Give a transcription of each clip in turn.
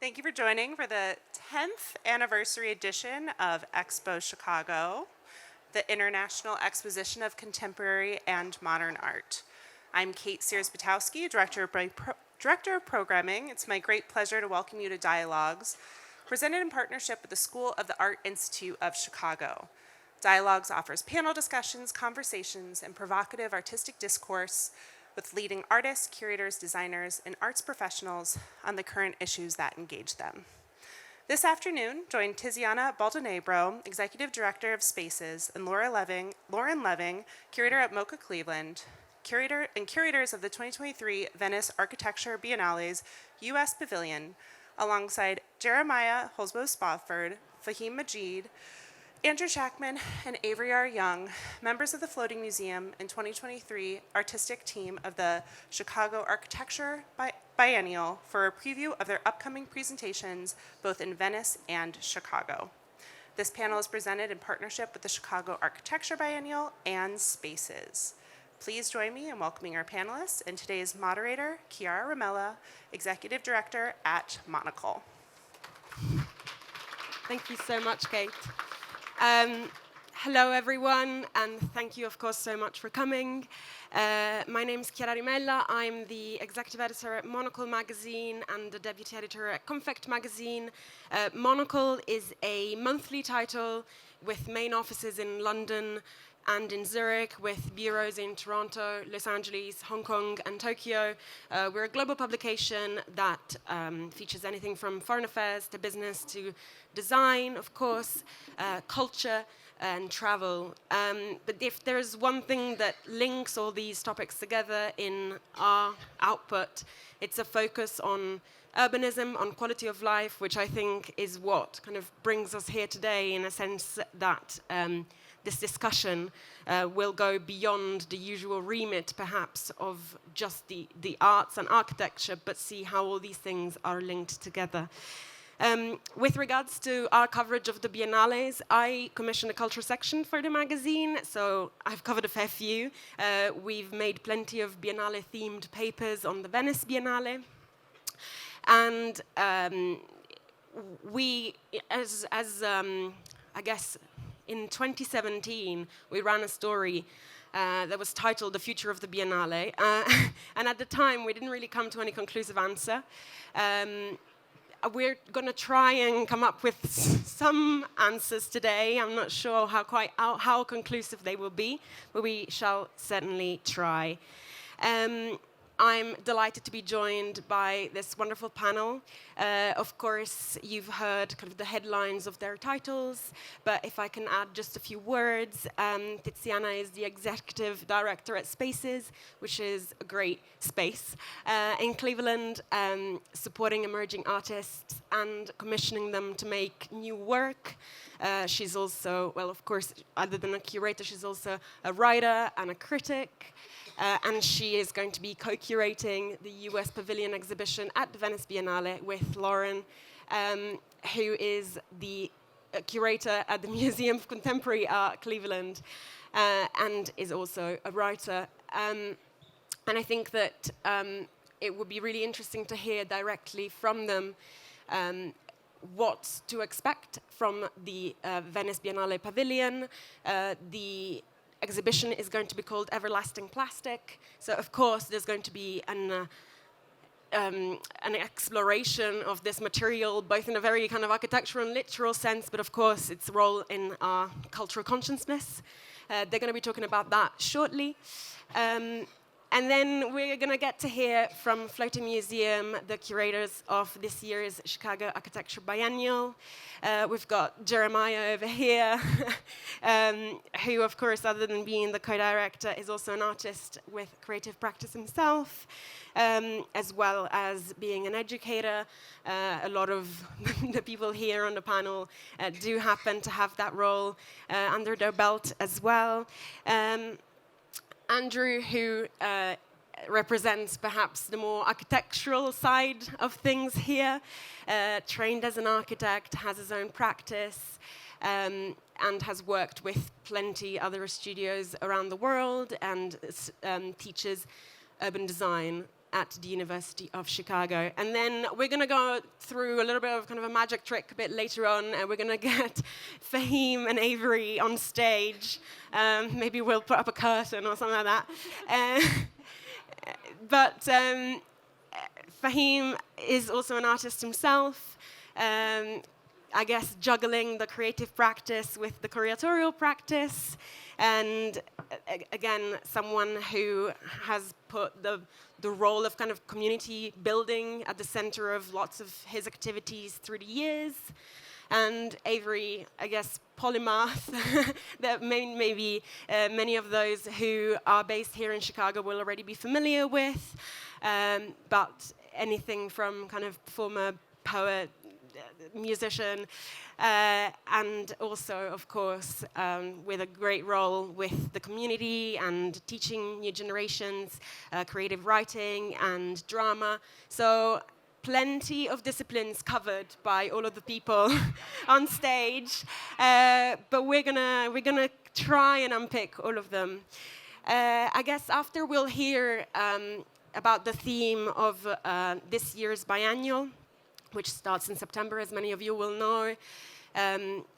Thank you for joining for the 10th anniversary edition of Expo Chicago, the International Exposition of Contemporary and Modern Art. I'm Kate Sears-Batowski, Director of Programming. It's my great pleasure to welcome you to Dialogues, presented in partnership with the School of the Art Institute of Chicago. Dialogues offers panel discussions, conversations, and provocative artistic discourse with leading artists, curators, designers, and arts professionals on the current issues that engage them. This afternoon, join Tizziana Baldenebro, Executive Director of Spaces, and Lauren Leving, Curator at MOCA Cleveland, curators of the 2023 Venice Architecture Biennale's U.S. Pavilion, alongside Jeremiah Hulsebos-Spofford, Faheem Majeed, Andrew Schachman, and Avery R. Young, members of the Floating Museum and 2023 artistic team of the Chicago Architecture Biennial, for a preview of their upcoming presentations both in Venice and Chicago. This panel is presented in partnership with the Chicago Architecture Biennial and Spaces. Please join me in welcoming our panelists and today's moderator, Chiara Rimella, Executive Director at Monocle. Thank you so much, Kate. Hello, everyone, and thank you, of course, so much for coming. My name is Chiara Rimella. I'm the executive editor at Monocle magazine and the deputy editor at Confect magazine. Monocle is a monthly title with main offices in London and in Zurich, with bureaus in Toronto, Los Angeles, Hong Kong, and Tokyo. We're a global publication that features anything from foreign affairs to business to design, of course, culture, and travel. But if there's one thing that links all these topics together in our output, it's a focus on urbanism, on quality of life, which I think is what kind of brings us here today, in a sense that this discussion will go beyond the usual remit, perhaps, of just the arts and architecture, but see how all these things are linked together. With regards to our coverage of the Biennales, I commissioned a culture section for the magazine, so I've covered a fair few. We've made plenty of Biennale-themed papers on the Venice Biennale. And we, I guess, in 2017, we ran a story that was titled The Future of the Biennale. And at the time, we didn't really come to any conclusive answer. We're going to try and come up with some answers today. I'm not sure how conclusive they will be, but we shall certainly try. I'm delighted to be joined by this wonderful panel. Of course, you've heard kind of the headlines of their titles, but if I can add just a few words, Tizziana is the executive director at Spaces, which is a great space in Cleveland, supporting emerging artists and commissioning them to make new work. She's also, well, of course, other than a curator, she's also a writer and a critic. And she is going to be co-curating the US Pavilion exhibition at the Venice Biennale with Lauren, who is the curator at the Museum of Contemporary Art, Cleveland, and is also a writer. And I think that it would be really interesting to hear directly from them what to expect from the Venice Biennale Pavilion. The exhibition is going to be called Everlasting Plastic. So, of course, there's going to be an exploration of this material, both in a very kind of architectural and literal sense, but of course, its role in our cultural consciousness. They're going to be talking about that shortly. And then we're going to get to hear from Floating Museum, the curators of this year's Chicago Architecture Biennial. We've got Jeremiah over here, who, of course, other than being the co-director, is also an artist with creative practice himself, as well as being an educator. A lot of the people here on the panel do happen to have that role under their belt as well. Andrew, who represents perhaps the more architectural side of things here, trained as an architect, has his own practice, and has worked with plenty other studios around the world, and teaches urban design at the University of Chicago. And then we're going to go through a little bit of kind of a magic trick a bit later on, and we're going to get Faheem and Avery on stage. Maybe we'll put up a curtain or something like that. But Faheem is also an artist himself. I guess juggling the creative practice with the curatorial practice, and again, someone who has put the role of kind of community building at the center of lots of his activities through the years. And Avery, I guess, polymath, that maybe many of those who are based here in Chicago will already be familiar with, but anything from kind of former poet, musician, and also, of course, with a great role with the community and teaching new generations creative writing and drama. So plenty of disciplines covered by all of the people on stage, but we're gonna try and unpick all of them. I guess after we'll hear about the theme of this year's biennial, which starts in September, as many of you will know,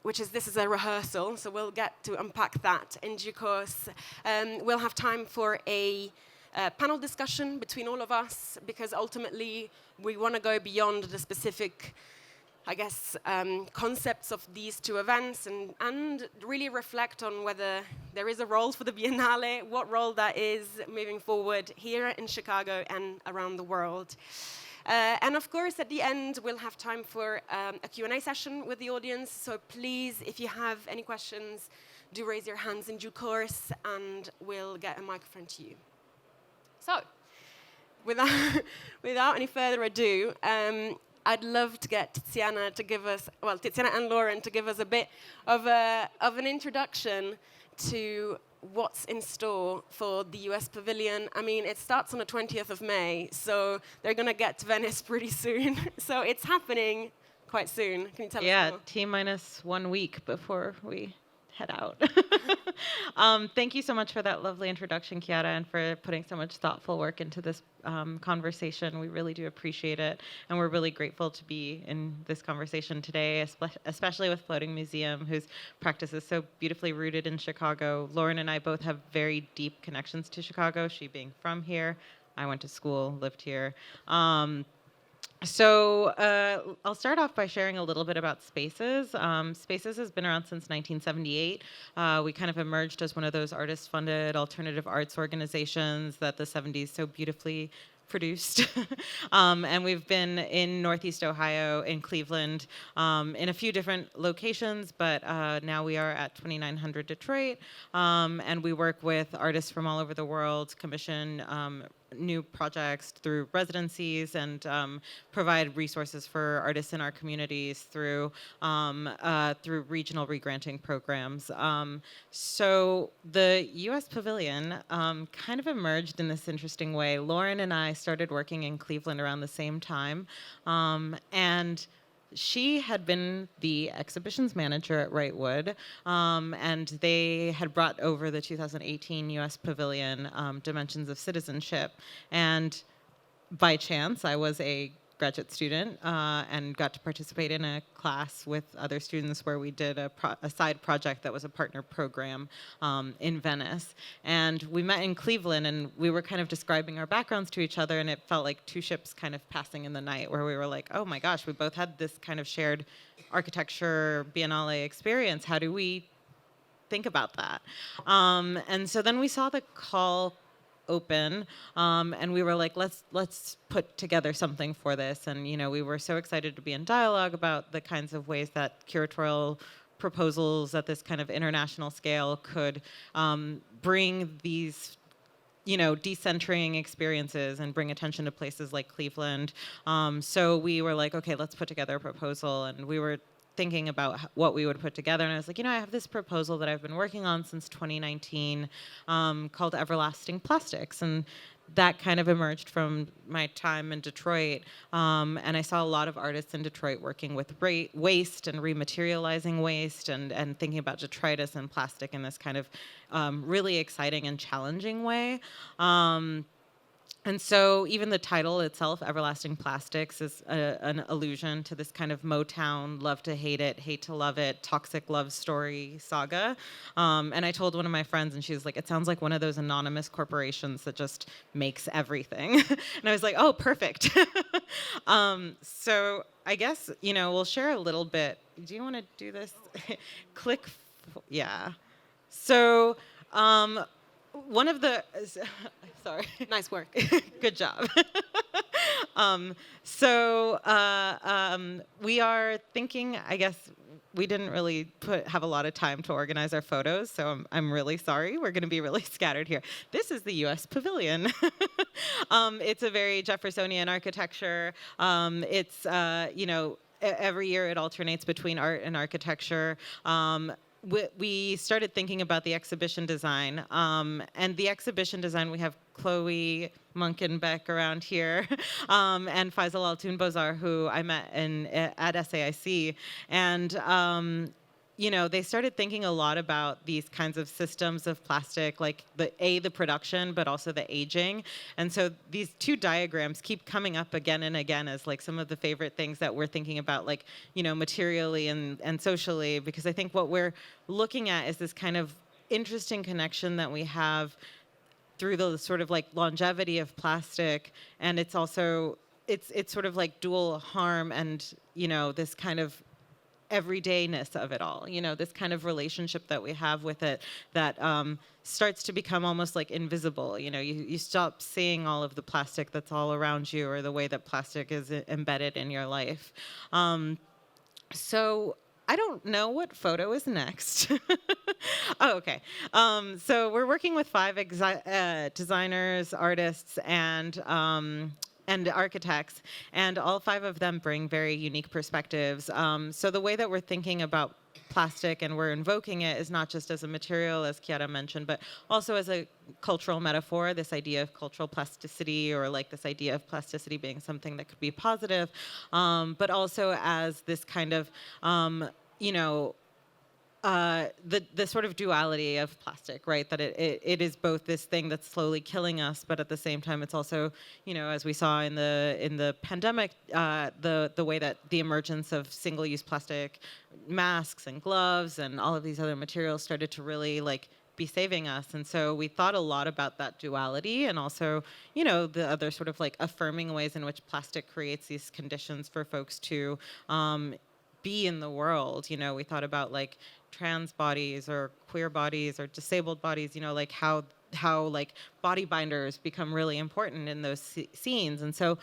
this is a rehearsal, so we'll get to unpack that in due course. We'll have time for a panel discussion between all of us, because ultimately we want to go beyond the specific, I guess, concepts of these two events and really reflect on whether there is a role for the Biennale, what role that is moving forward here in Chicago and around the world. And of course, at the end, we'll have time for a Q&A session with the audience. So please, if you have any questions, do raise your hands in due course, and we'll get a microphone to you. So, without any further ado, I'd love to get Tizziana and Lauren to give us a bit of an introduction to what's in store for the US Pavilion. I mean, it starts on the 20th of May, so they're going to get to Venice pretty soon. So it's happening quite soon. Can you tell us more? Yeah, T-minus 1 week before we head out. Thank you so much for that lovely introduction, Chiara, and for putting so much thoughtful work into this conversation. We really do appreciate it, and we're really grateful to be in this conversation today, especially with Floating Museum, whose practice is so beautifully rooted in Chicago. Lauren and I both have very deep connections to Chicago, she being from here. I went to school, lived here. So I'll start off by sharing a little bit about Spaces. Spaces has been around since 1978. We kind of emerged as one of those artist-funded alternative arts organizations that the 70s so beautifully produced. And we've been in Northeast Ohio, in Cleveland, in a few different locations, but now we are at 2900 Detroit, and we work with artists from all over the world, commission new projects through residencies, and provide resources for artists in our communities through regional regranting programs. So the U.S. Pavilion kind of emerged in this interesting way. Lauren and I started working in Cleveland around the same time, and she had been the exhibitions manager at Wrightwood, and they had brought over the 2018 U.S. Pavilion, Dimensions of Citizenship. And by chance, I was a graduate student and got to participate in a class with other students where we did a side project that was a partner program in Venice. And we met in Cleveland, and we were kind of describing our backgrounds to each other, and it felt like two ships kind of passing in the night, where we were like, oh my gosh, we both had this kind of shared architecture Biennale experience. How do we think about that? And so then we saw the call open, and we were like, let's put together something for this. And we were so excited to be in dialogue about the kinds of ways that curatorial proposals at this kind of international scale could bring these decentering experiences and bring attention to places like Cleveland. So we were like, okay, let's put together a proposal. And we were thinking about what we would put together, and I was like, I have this proposal that I've been working on since 2019 called Everlasting Plastics, and that kind of emerged from my time in Detroit, and I saw a lot of artists in Detroit working with waste and rematerializing waste, and thinking about detritus and plastic in this kind of really exciting and challenging way. And so even the title itself, Everlasting Plastics, is an allusion to this kind of Motown, love to hate to love it, toxic love story saga. And I told one of my friends, and she was like, it sounds like one of those anonymous corporations that just makes everything. And I was like, oh, perfect. So I guess, we'll share a little bit. Do you want to do this? Click, yeah. So one of the, sorry. Nice work. Good job. We are thinking, I guess we didn't really have a lot of time to organize our photos, so I'm really sorry. We're going to be really scattered here. This is the U.S. Pavilion. It's a very Jeffersonian architecture. Every year it alternates between art and architecture. We started thinking about the exhibition design. And the exhibition design, we have Chloe Munkenbeck around here, and Faisal Altounbozar, who I met at SAIC. And they started thinking a lot about these kinds of systems of plastic, like the production, but also the aging. And so these two diagrams keep coming up again and again as like some of the favorite things that we're thinking about, like, materially and socially, because I think what we're looking at is this kind of interesting connection that we have through the sort of like longevity of plastic. And it's also, it's sort of like dual harm and, this kind of everydayness of it all, this kind of relationship that we have with it that starts to become almost like invisible. You stop seeing all of the plastic that's all around you, or the way that plastic is embedded in your life. So I don't know what photo is next. Oh, okay. So we're working with 5 designers, artists, and architects, and all 5 of them bring very unique perspectives. So the way that we're thinking about plastic and we're invoking it is not just as a material, as Chiara mentioned, but also as a cultural metaphor, this idea of cultural plasticity, or like this idea of plasticity being something that could be positive, but also as this kind of, the sort of duality of plastic, right? That it is both this thing that's slowly killing us, but at the same time, it's also, as we saw in the pandemic, the way that the emergence of single-use plastic masks and gloves and all of these other materials started to really like be saving us. And so we thought a lot about that duality, and also, the other sort of like affirming ways in which plastic creates these conditions for folks to be in the world. We thought about like trans bodies or queer bodies or disabled bodies, like how like body binders become really important in those scenes. And so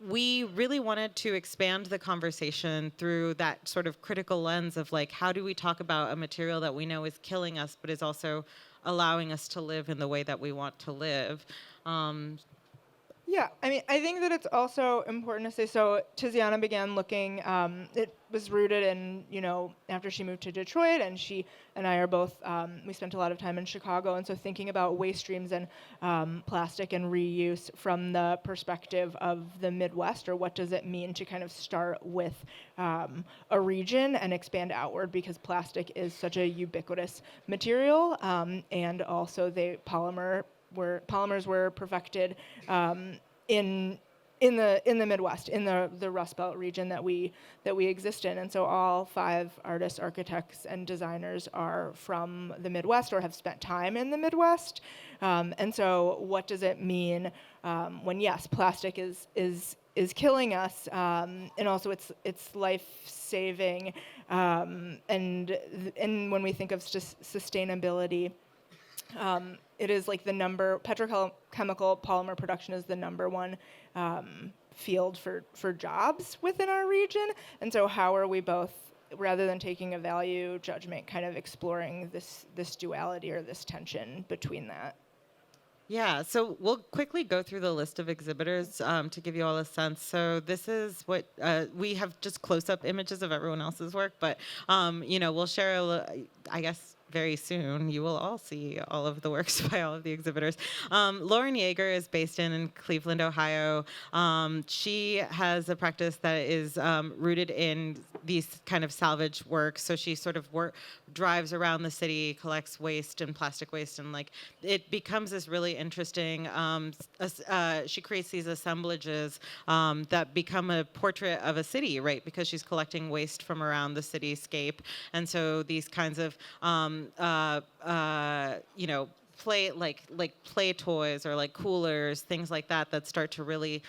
we really wanted to expand the conversation through that sort of critical lens of like, how do we talk about a material that we know is killing us, but is also allowing us to live in the way that we want to live. Yeah, I mean, I think that it's also important to say, so Tizziana began looking, it was rooted in, after she moved to Detroit, and she and I are both, we spent a lot of time in Chicago, and so thinking about waste streams and plastic and reuse from the perspective of the Midwest, or what does it mean to kind of start with a region and expand outward, because plastic is such a ubiquitous material, and also polymers were perfected in the Midwest, in the Rust Belt region that we exist in. And so all 5 artists, architects, and designers are from the Midwest or have spent time in the Midwest. And so what does it mean when, yes, plastic is killing us, and also it's life-saving, and when we think of sustainability, it is like petrochemical polymer production is the #1 field for jobs within our region. And so how are we both, rather than taking a value judgment, kind of exploring this duality or this tension between that? Yeah, so we'll quickly go through the list of exhibitors to give you all a sense. So this is what we have, just close-up images of everyone else's work, but we'll share I guess very soon, you will all see all of the works by all of the exhibitors. Lauren Yeager is based in Cleveland, Ohio. She has a practice that is rooted in these kind of salvage works. So she sort of drives around the city, collects waste and plastic waste, and like it becomes this really interesting. She creates these assemblages that become a portrait of a city, right? Because she's collecting waste from around the cityscape, and so these kinds of play toys or like coolers, things like that start to really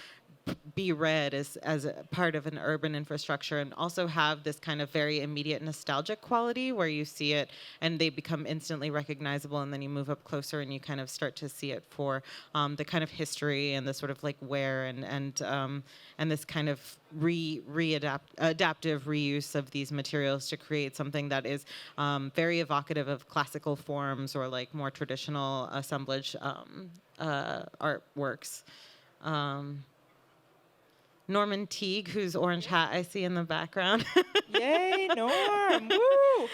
be read as a part of an urban infrastructure, and also have this kind of very immediate nostalgic quality where you see it and they become instantly recognizable, and then you move up closer and you kind of start to see it for the kind of history and the sort of like wear and this kind of adaptive reuse of these materials to create something that is very evocative of classical forms or like more traditional assemblage artworks. Norman Teague, whose orange hat I see in the background. Yay, Norm! Woo!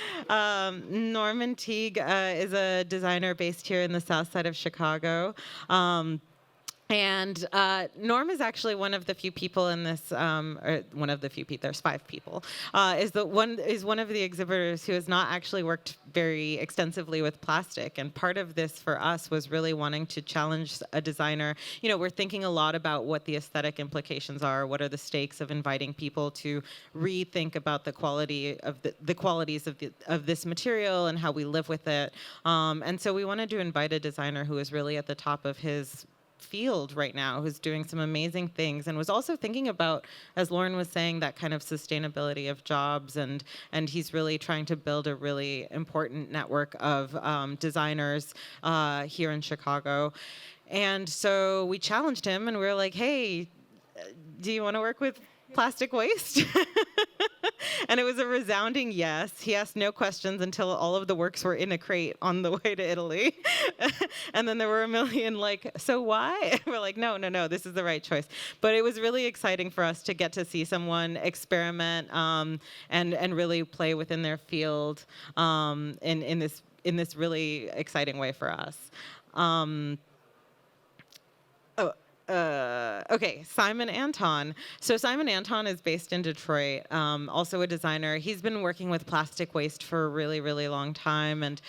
Norman Teague is a designer based here in the south side of Chicago. And Norm is actually one of the few people in this, or one of the few people, there's 5 people, is one of the exhibitors who has not actually worked very extensively with plastic. And part of this for us was really wanting to challenge a designer. You know, we're thinking a lot about what the aesthetic implications are, what are the stakes of inviting people to rethink about the quality of the qualities of this material and how we live with it. And so we wanted to invite a designer who is really at the top of his field right now, who's doing some amazing things, and was also thinking about, as Lauren was saying, that kind of sustainability of jobs, and he's really trying to build a really important network of designers here in Chicago. And so we challenged him, and we were like, hey, do you want to work with plastic waste? And it was a resounding yes. He asked no questions until all of the works were in a crate on the way to Italy. And then there were a million like, so why? We're like, no, this is the right choice. But it was really exciting for us to get to see someone experiment and really play within their field in this really exciting way for us. Okay, Simon Anton. So Simon Anton is based in Detroit, also a designer. He's been working with plastic waste for a really, really long time, and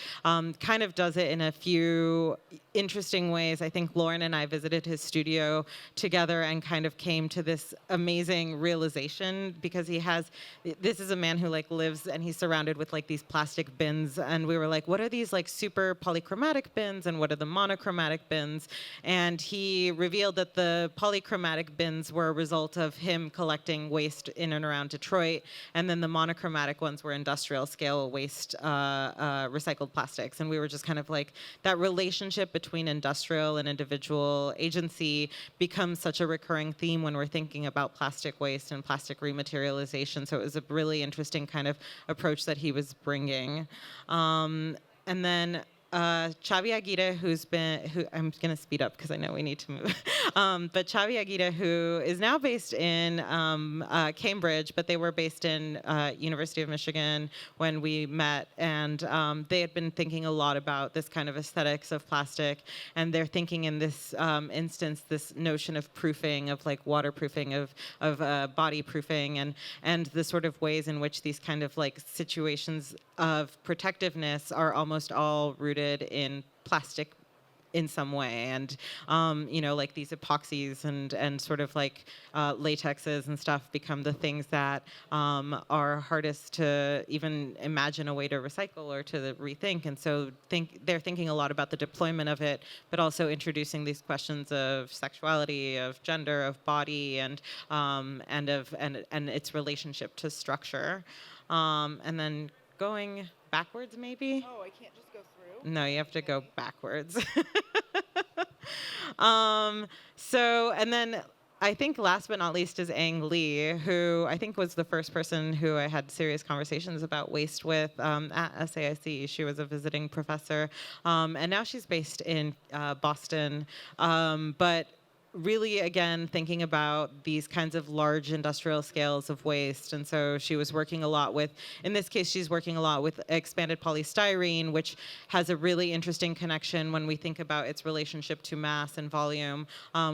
kind of does it in a few interesting ways. I think Lauren and I visited his studio together and kind of came to this amazing realization, because this is a man who like lives and he's surrounded with like these plastic bins, and we were like, what are these like super polychromatic bins and what are the monochromatic bins? And he revealed that the polychromatic bins were a result of him collecting waste in and around Detroit, and then the monochromatic ones were industrial scale waste, recycled plastics. And we were just kind of like, that relationship between industrial and individual agency becomes such a recurring theme when we're thinking about plastic waste and plastic rematerialization. So it was a really interesting kind of approach that he was bringing. And then Xavi Aguirre, who I'm going to speed up because I know we need to move. But Xavi Aguirre, who is now based in Cambridge, but they were based in University of Michigan when we met, and they had been thinking a lot about this kind of aesthetics of plastic, and they're thinking in this instance, this notion of proofing, of like waterproofing, of body proofing, and the sort of ways in which these kind of like situations of protectiveness are almost all rooted in plastic in some way, and like these epoxies and sort of like latexes and stuff become the things that are hardest to even imagine a way to recycle or to rethink. And so they're thinking a lot about the deployment of it, but also introducing these questions of sexuality, of gender, of body, and its relationship to structure, and then going backwards, maybe? Oh, I can't just go through? No, you have to go backwards. And then I think last but not least is Ang Lee, who I think was the first person who I had serious conversations about waste with at SAIC. She was a visiting professor, and now she's based in Boston. But really, again, thinking about these kinds of large industrial scales of waste. And so she was working a lot with, in this case, she's working a lot with expanded polystyrene, which has a really interesting connection when we think about its relationship to mass and volume,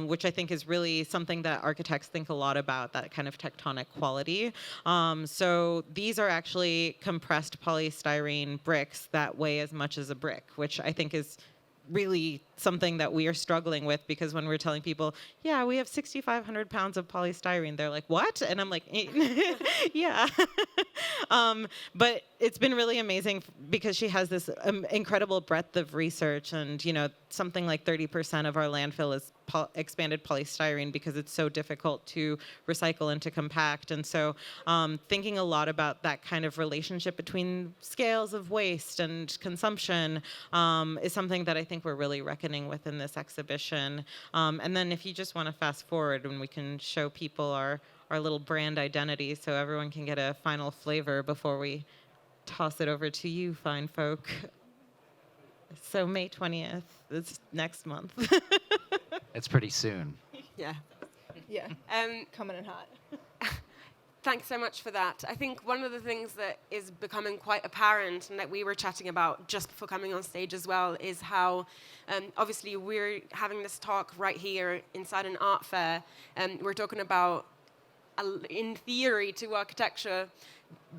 which I think is really something that architects think a lot about, that kind of tectonic quality. So these are actually compressed polystyrene bricks that weigh as much as a brick, which I think is really something that we are struggling with, because when we're telling people, yeah, we have 6,500 pounds of polystyrene, they're like, what? And I'm like, yeah. But it's been really amazing because she has this incredible breadth of research, and something like 30% of our landfill is expanded polystyrene because it's so difficult to recycle and to compact. And so thinking a lot about that kind of relationship between scales of waste and consumption is something that I think we're really reckoning with in this exhibition. And then if you just want to fast forward, and we can show people our little brand identity so everyone can get a final flavor before we toss it over to you fine folk. So May 20th, it's next month. It's pretty soon. Yeah. Yeah. Coming in hot. Thanks so much for that. I think one of the things that is becoming quite apparent, and that we were chatting about just before coming on stage as well, is how obviously we're having this talk right here inside an art fair, and we're talking about, in theory, to architecture,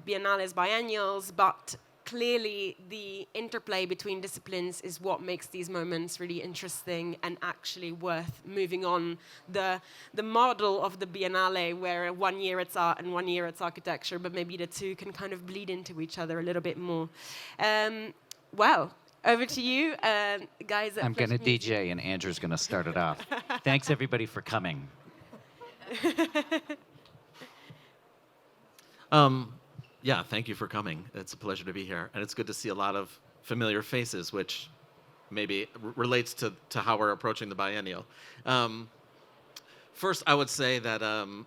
biennales, biennials, but clearly the interplay between disciplines is what makes these moments really interesting and actually worth moving on. The model of the Biennale, where 1 year it's art and 1 year it's architecture, but maybe the two can kind of bleed into each other a little bit more. Well, over to you, guys. I'm going to DJ and Andrew's going to start it off. Thanks, everybody, for coming. Yeah, thank you for coming. It's a pleasure to be here. And it's good to see a lot of familiar faces, which maybe relates to how we're approaching the biennial. First, I would say that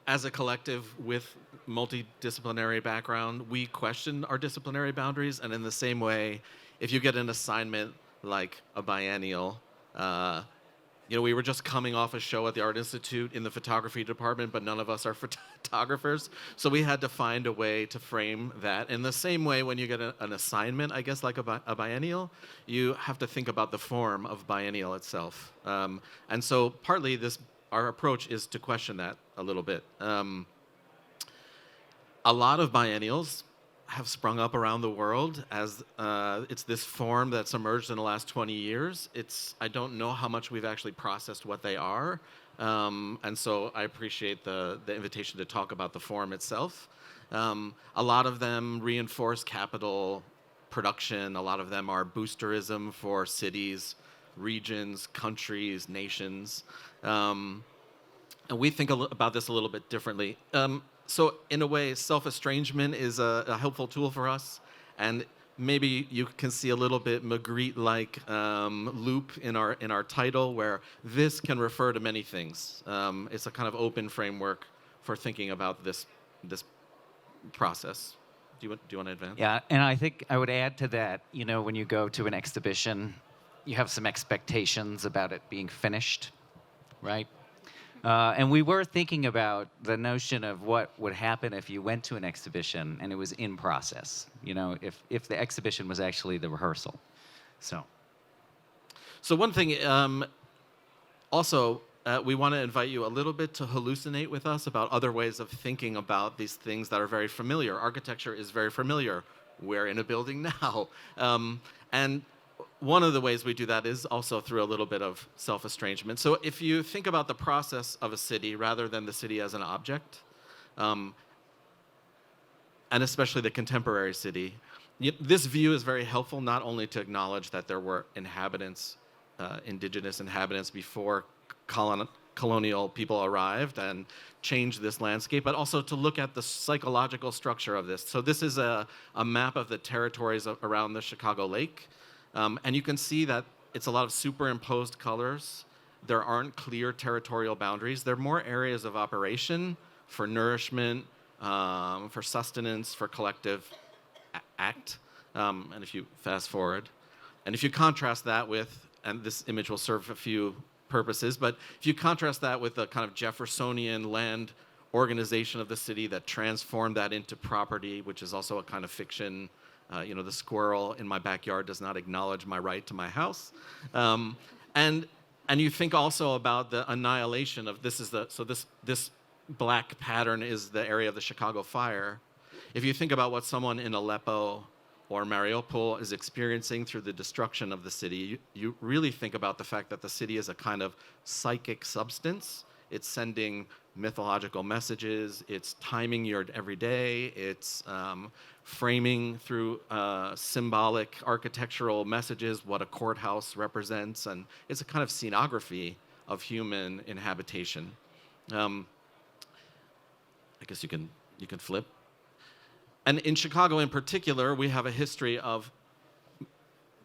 as a collective with multidisciplinary background, we question our disciplinary boundaries. And in the same way, if you get an assignment like a biennial, we were just coming off a show at the Art Institute in the photography department, but none of us are photographers. So we had to find a way to frame that. In the same way, when you get an assignment, I guess, like a biennial, you have to think about the form of biennial itself. And so partly our approach is to question that a little bit. A lot of biennials have sprung up around the world as it's this form that's emerged in the last 20 years. I don't know how much we've actually processed what they are. And so I appreciate the invitation to talk about the form itself. A lot of them reinforce capital production. A lot of them are boosterism for cities, regions, countries, nations. And we think about this a little bit differently. So in a way, self-estrangement is a helpful tool for us. And maybe you can see a little bit Magritte-like loop in our title, where this can refer to many things. It's a kind of open framework for thinking about this process. Do you want to advance? Yeah, and I think I would add to that, when you go to an exhibition, you have some expectations about it being finished, right? And we were thinking about the notion of what would happen if you went to an exhibition and it was in process, if the exhibition was actually the rehearsal. So one thing, also, we want to invite you a little bit to hallucinate with us about other ways of thinking about these things that are very familiar. Architecture is very familiar. We're in a building now. And one of the ways we do that is also through a little bit of self-estrangement. So if you think about the process of a city rather than the city as an object, and especially the contemporary city, this view is very helpful not only to acknowledge that there were inhabitants, indigenous inhabitants before colonial people arrived and changed this landscape, but also to look at the psychological structure of this. So this is a map of the territories around the Chicago Lake. And you can see that it's a lot of superimposed colors. There aren't clear territorial boundaries. There are more areas of operation for nourishment, for sustenance, for collective act. And if you fast forward, and if you contrast that with, and this image will serve a few purposes. But if you contrast that with the kind of Jeffersonian land organization of the city that transformed that into property, which is also a kind of fiction. The squirrel in my backyard does not acknowledge my right to my house. And you think also about the annihilation of this black pattern is the area of the Chicago fire. If you think about what someone in Aleppo or Mariupol is experiencing through the destruction of the city, you really think about the fact that the city is a kind of psychic substance. It's sending mythological messages, it's timing your everyday, it's framing through symbolic architectural messages what a courthouse represents, and it's a kind of scenography of human inhabitation. I guess you can flip. And in Chicago in particular, we have a history of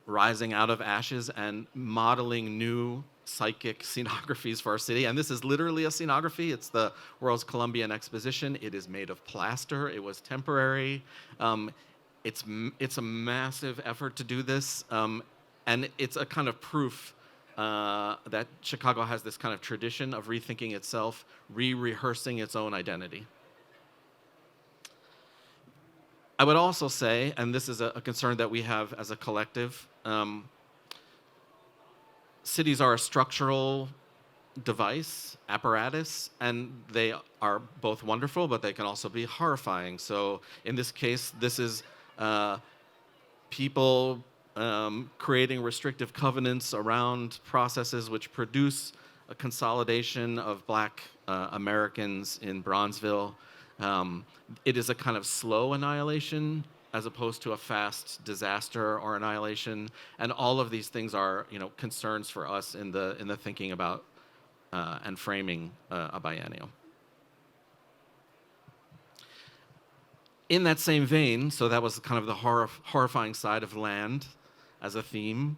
rising out of ashes and modeling new psychic scenographies for our city. And this is literally a scenography. It's the World's Columbian Exposition. It is made of plaster. It was temporary. It's a massive effort to do this. And it's a kind of proof that Chicago has this kind of tradition of rethinking itself, re-rehearsing its own identity. I would also say, and this is a concern that we have as a collective, cities are a structural device, apparatus, and they are both wonderful, but they can also be horrifying. So in this case, this is people creating restrictive covenants around processes which produce a consolidation of Black Americans in Bronzeville. It is a kind of slow annihilation as opposed to a fast disaster or annihilation, and all of these things are, concerns for us in the thinking about and framing a biennial. In that same vein, so that was kind of the horrifying side of land as a theme.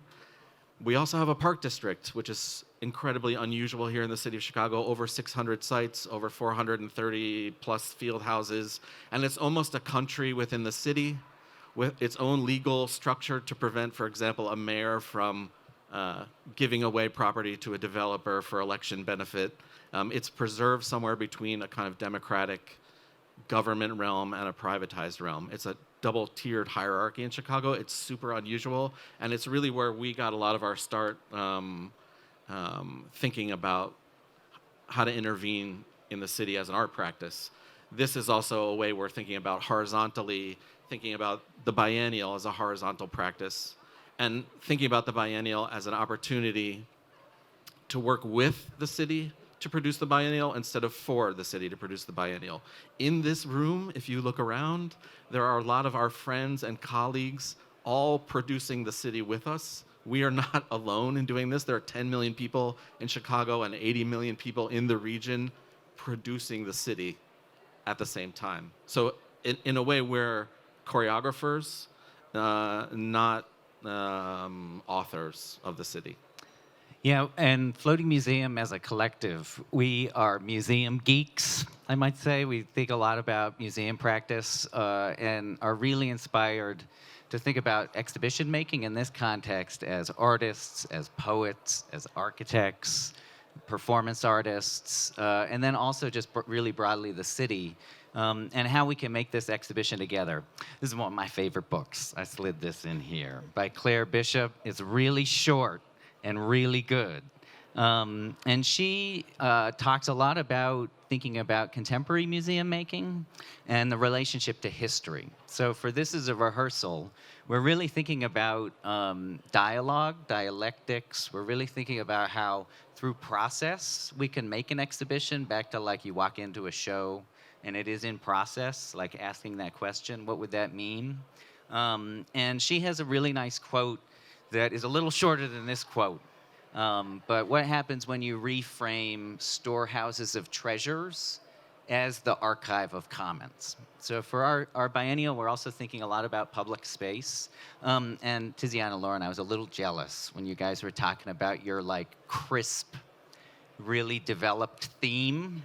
We also have a park district, which is incredibly unusual here in the city of Chicago. Over 600 sites, over 430 plus field houses, and it's almost a country within the city with its own legal structure to prevent, for example, a mayor from giving away property to a developer for election benefit. It's preserved somewhere between a kind of democratic government realm and a privatized realm. It's a double-tiered hierarchy in Chicago. It's super unusual, and it's really where we got a lot of our start thinking about how to intervene in the city as an art practice. This is also a way we're thinking about horizontally, thinking about the biennial as a horizontal practice, and thinking about the biennial as an opportunity to work with the city to produce the biennial instead of for the city to produce the biennial. In this room, if you look around, there are a lot of our friends and colleagues all producing the city with us. We are not alone in doing this. There are 10 million people in Chicago and 80 million people in the region producing the city at the same time. So in a way, we're choreographers, not authors of the city. Yeah, and Floating Museum as a collective, we are museum geeks, I might say. We think a lot about museum practice and are really inspired to think about exhibition making in this context as artists, as poets, as architects, performance artists, and then also just really broadly the city, and how we can make this exhibition together. This is one of my favorite books. I slid this in here, by Claire Bishop. It's really short and really good. And she talks a lot about thinking about contemporary museum making and the relationship to history. So for this as a rehearsal, we're really thinking about dialogue, dialectics. We're really thinking about how through process we can make an exhibition, back to like you walk into a show and it is in process, like asking that question, what would that mean? And she has a really nice quote that is a little shorter than this quote. But what happens when you reframe storehouses of treasures as the archive of commons? So for our biennial, we're also thinking a lot about public space. And Tizziana, Lauren, I was a little jealous when you guys were talking about your like crisp, really developed theme,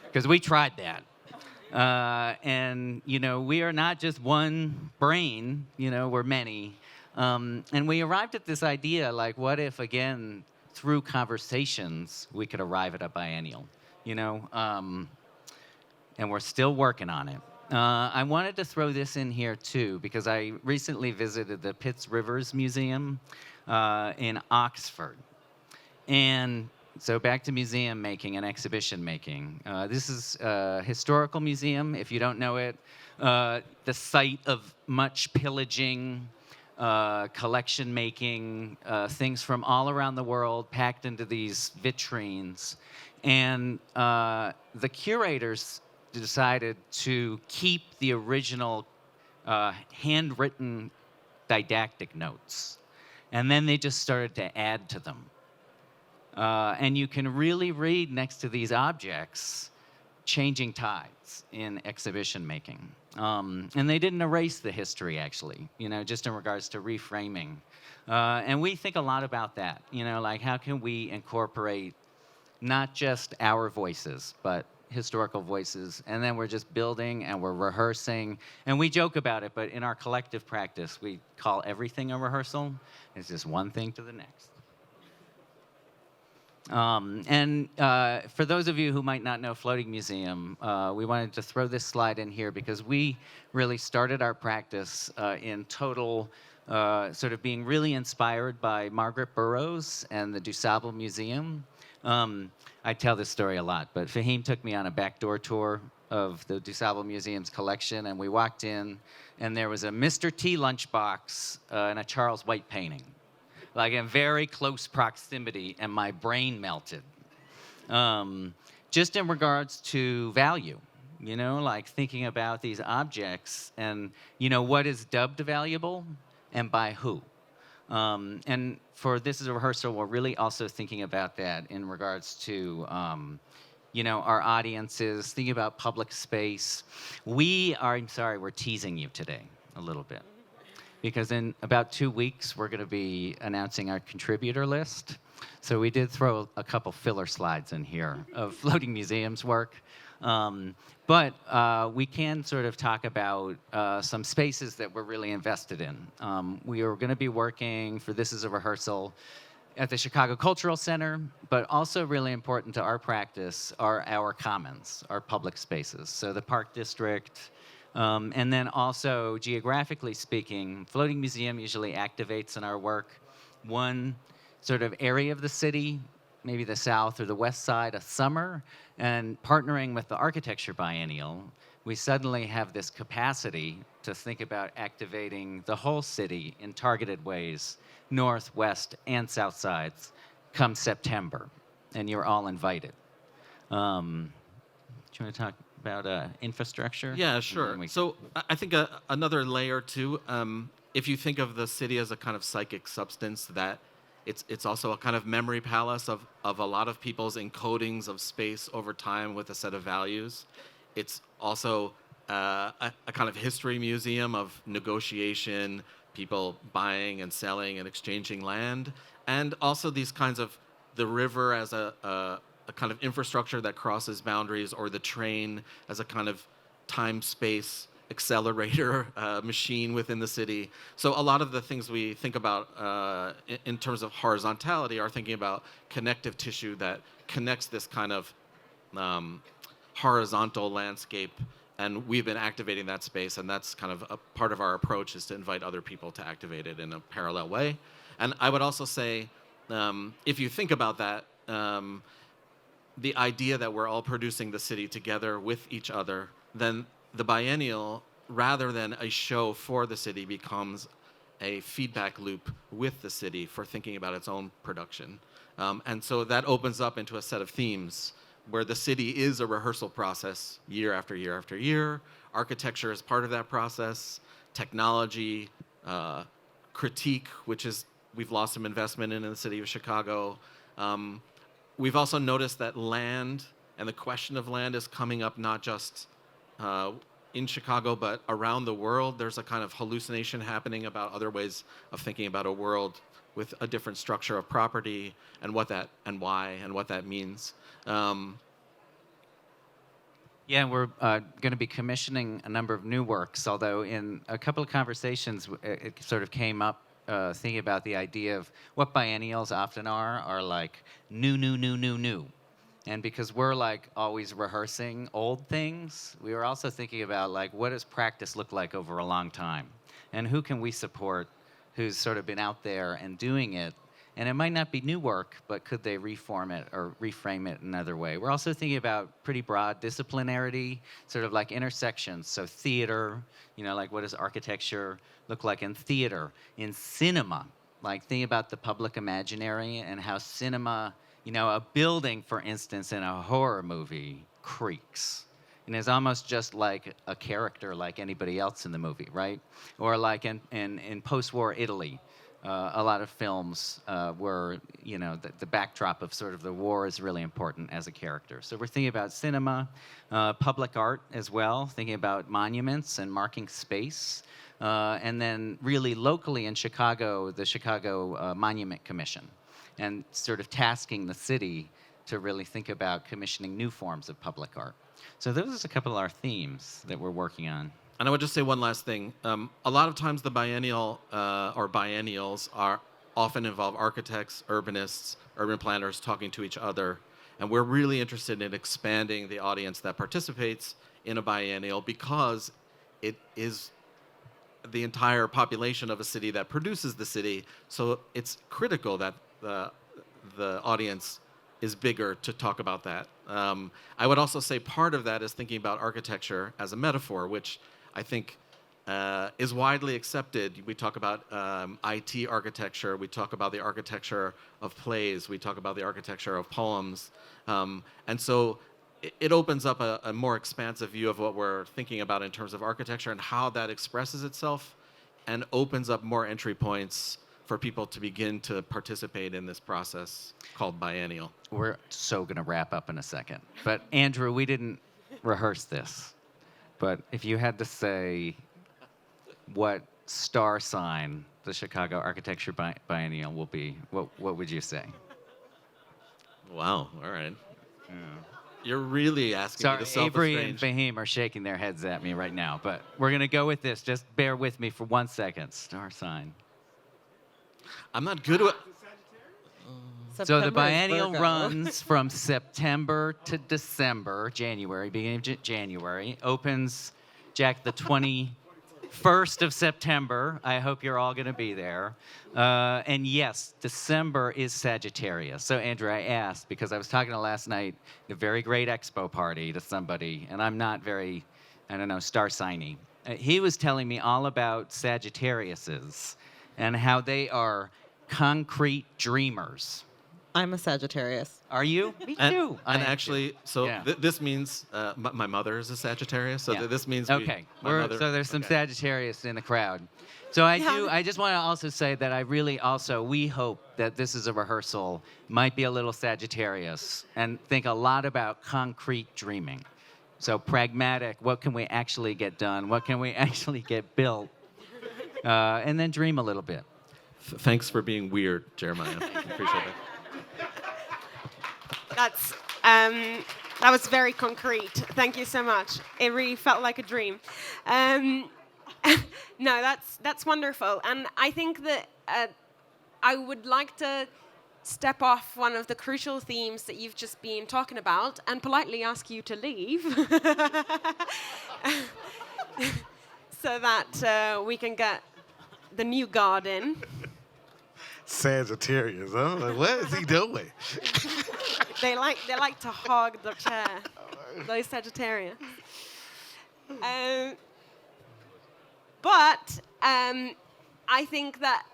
because we tried that. And, we are not just one brain, we're many. And we arrived at this idea, like, what if, again, through conversations, we could arrive at a biennial, you know? And we're still working on it. I wanted to throw this in here too, because I recently visited the Pitts Rivers Museum in Oxford. And so back to museum making and exhibition making. This is a historical museum, if you don't know it, the site of much pillaging, collection making, things from all around the world packed into these vitrines. And the curators decided to keep the original handwritten didactic notes. And then they just started to add to them. And you can really read next to these objects changing tides in exhibition making. And they didn't erase the history, actually, you know, just in regards to reframing. And we think a lot about that, you know, like how can we incorporate not just our voices, but historical voices, and then we're just building and we're rehearsing, and we joke about it, but in our collective practice, we call everything a rehearsal. It's just one thing to the next. For those of you who might not know Floating Museum, we wanted to throw this slide in here because we really started our practice in total sort of being really inspired by Margaret Burroughs and the DuSable Museum. I tell this story a lot, but Faheem took me on a backdoor tour of the DuSable Museum's collection, and we walked in, and there was a Mr. T lunchbox and a Charles White painting, like in very close proximity, and my brain melted. Just in regards to value, you know, like thinking about these objects and, you know, what is dubbed valuable and by who. And for This is a Rehearsal, we're really also thinking about that in regards to, you know, our audiences, thinking about public space. I'm sorry, we're teasing you today a little bit. Because in about 2 weeks, we're going to be announcing our contributor list. So we did throw a couple filler slides in here of Floating Museum's work. But we can sort of talk about some spaces that we're really invested in. We are going to be working for This is a Rehearsal at the Chicago Cultural Center, but also really important to our practice are our commons, our public spaces. So the Park District, and then also geographically speaking, Floating Museum usually activates in our work one sort of area of the city, maybe the south or the west side, a summer, and partnering with the Architecture Biennial, we suddenly have this capacity to think about activating the whole city in targeted ways, north, west, and south sides, come September, and you're all invited. Do you want to talk about infrastructure? Yeah, sure. So I think another layer too, if you think of the city as a kind of psychic substance, that it's also a kind of memory palace of a lot of people's encodings of space over time with a set of values. It's also a kind of history museum of negotiation, people buying and selling and exchanging land, and also these kinds of the river as a kind of infrastructure that crosses boundaries, or the train as a kind of time-space accelerator machine within the city. So a lot of the things we think about in terms of horizontality are thinking about connective tissue that connects this kind of horizontal landscape, and we've been activating that space, and that's kind of a part of our approach, is to invite other people to activate it in a parallel way. And I would also say, if you think about that, the idea that we're all producing the city together with each other, then the biennial, rather than a show for the city, becomes a feedback loop with the city for thinking about its own production. And so that opens up into a set of themes where the city is a rehearsal process year after year after year. Architecture is part of that process. Technology, critique, which is we've lost some investment in the city of Chicago. We've also noticed that land and the question of land is coming up not just in Chicago, but around the world. There's a kind of hallucination happening about other ways of thinking about a world with a different structure of property, and what that, and why, and what that means. Yeah, we're going to be commissioning a number of new works, although in a couple of conversations, it sort of came up thinking about the idea of what biennials often are like new. And because we're like always rehearsing old things, we were also thinking about like what does practice look like over a long time? And who can we support who's sort of been out there and doing it? And it might not be new work, but could they reform it or reframe it another way? We're also thinking about pretty broad disciplinarity, sort of like intersections. So theater, like what does architecture look like in theater? In cinema, like think about the public imaginary and how cinema, a building, for instance, in a horror movie creaks. And is almost just like a character like anybody else in the movie, right? Or like in post-war Italy, a lot of films were, the backdrop of sort of the war is really important as a character. So we're thinking about cinema, public art as well, thinking about monuments and marking space. And then really locally in Chicago, the Chicago Monument Commission, and sort of tasking the city to really think about commissioning new forms of public art. So those are a couple of our themes that we're working on. And I would just say one last thing. A lot of times the biennial or biennials often involve architects, urbanists, urban planners talking to each other. And we're really interested in expanding the audience that participates in a biennial because it is the entire population of a city that produces the city. So it's critical that the audience is bigger to talk about that. I would also say part of that is thinking about architecture as a metaphor, which I think is widely accepted. We talk about IT architecture. We talk about the architecture of plays. We talk about the architecture of poems. And so it opens up a more expansive view of what we're thinking about in terms of architecture and how that expresses itself, and opens up more entry points for people to begin to participate in this process called biennial. We're so going to wrap up in a second. But Andrew, we didn't rehearse this. But if you had to say what star sign the Chicago Architecture Biennial will be, what would you say? Wow, all right. Yeah. You're really asking me to self-estrange. Avery and Faheem are shaking their heads at me right now. But we're going to go with this. Just bear with me for 1 second. Star sign. I'm not good at... So the biennial runs from September to December, January, beginning of January. Opens, Jack, the 21st of September. I hope you're all going to be there. And yes, December is Sagittarius. So Andrew, I asked, because I was talking to last night at a very great expo party to somebody, and I'm not very, star signy. He was telling me all about Sagittariuses and how they are concrete dreamers. I'm a Sagittarius. Are you? Me too. And actually, so yeah. This means my mother is a Sagittarius. So this means okay. So there's some Sagittarius in the crowd. So I just want to also say that we hope that this is a rehearsal, might be a little Sagittarius, and think a lot about concrete dreaming. So pragmatic, what can we actually get done? What can we actually get built? And then dream a little bit. Thanks for being weird, Jeremiah. Appreciate it. That was very concrete. Thank you so much. It really felt like a dream. No, that's wonderful. And I think that I would like to step off one of the crucial themes that you've just been talking about and politely ask you to leave so that we can get the new guard in. Sagittarius, huh? Like, what is he doing? They like to hog the chair. Those Sagittarians. But I think that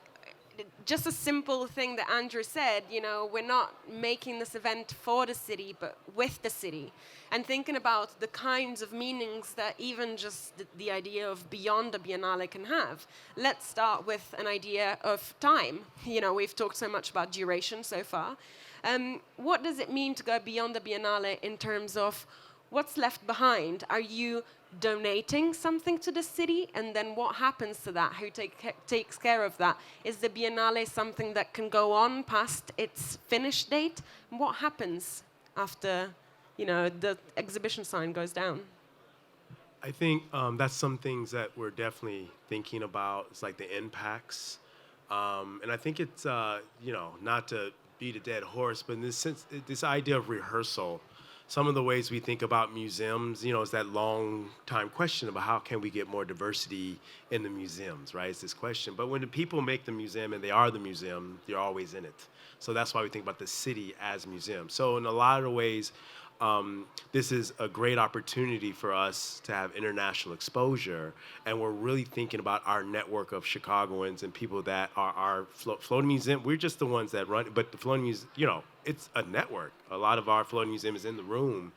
just a simple thing that Andrew said, we're not making this event for the city, but with the city. And thinking about the kinds of meanings that even just the idea of beyond the Biennale can have. Let's start with an idea of time. We've talked so much about duration so far. What does it mean to go beyond the Biennale in terms of what's left behind? Are you donating something to the city? And then what happens to that? Who takes care of that? Is the Biennale something that can go on past its finish date? And what happens after, the exhibition sign goes down? I think that's some things that we're definitely thinking about. It's like the impacts And I think it's, not to beat a dead horse, but in this sense, this idea of rehearsal, some of the ways we think about museums, is that long time question about how can we get more diversity in the museums, right? It's this question. But when the people make the museum and they are the museum, they're always in it. So that's why we think about the city as museum. So in a lot of ways, this is a great opportunity for us to have international exposure, and we're really thinking about our network of Chicagoans and people that are our floating museum. We're just the ones that run, but the floating museum, it's a network. A lot of our floating museum is in the room.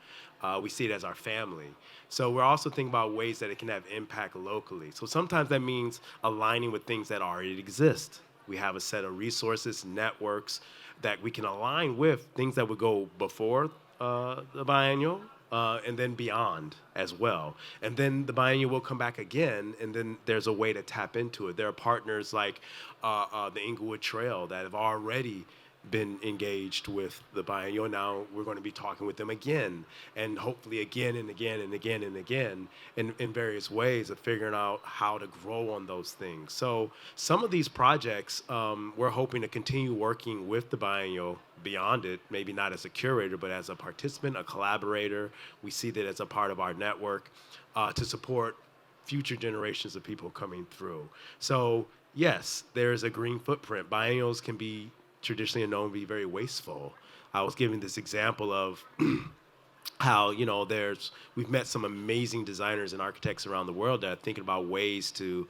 We see it as our family. So we're also thinking about ways that it can have impact locally. So sometimes that means aligning with things that already exist. We have a set of resources, networks that we can align with, things that would go before the biennial, and then beyond as well. And then the biennial will come back again, and then there's a way to tap into it. There are partners like the Inglewood Trail that have already been engaged with the biennial. Now we're going to be talking with them again, and hopefully again and again and again and again in various ways of figuring out how to grow on those things. So some of these projects, we're hoping to continue working with the biennial beyond it, maybe not as a curator, but as a participant, a collaborator. We see that as a part of our network to support future generations of people coming through. So yes, there's a green footprint. Biennials can be traditionally known to be very wasteful. I was giving this example of how, we've met some amazing designers and architects around the world that are thinking about ways to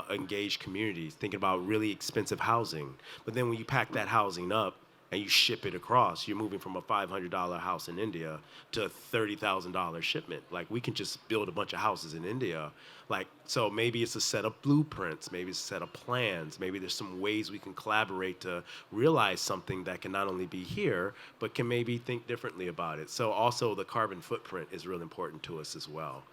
engage communities, thinking about really expensive housing. But then when you pack that housing up and you ship it across, you're moving from a $500 house in India to a $30,000 shipment. Like, we can just build a bunch of houses in India. So maybe it's a set of blueprints, maybe it's a set of plans, maybe there's some ways we can collaborate to realize something that can not only be here, but can maybe think differently about it. So also the carbon footprint is really important to us as well.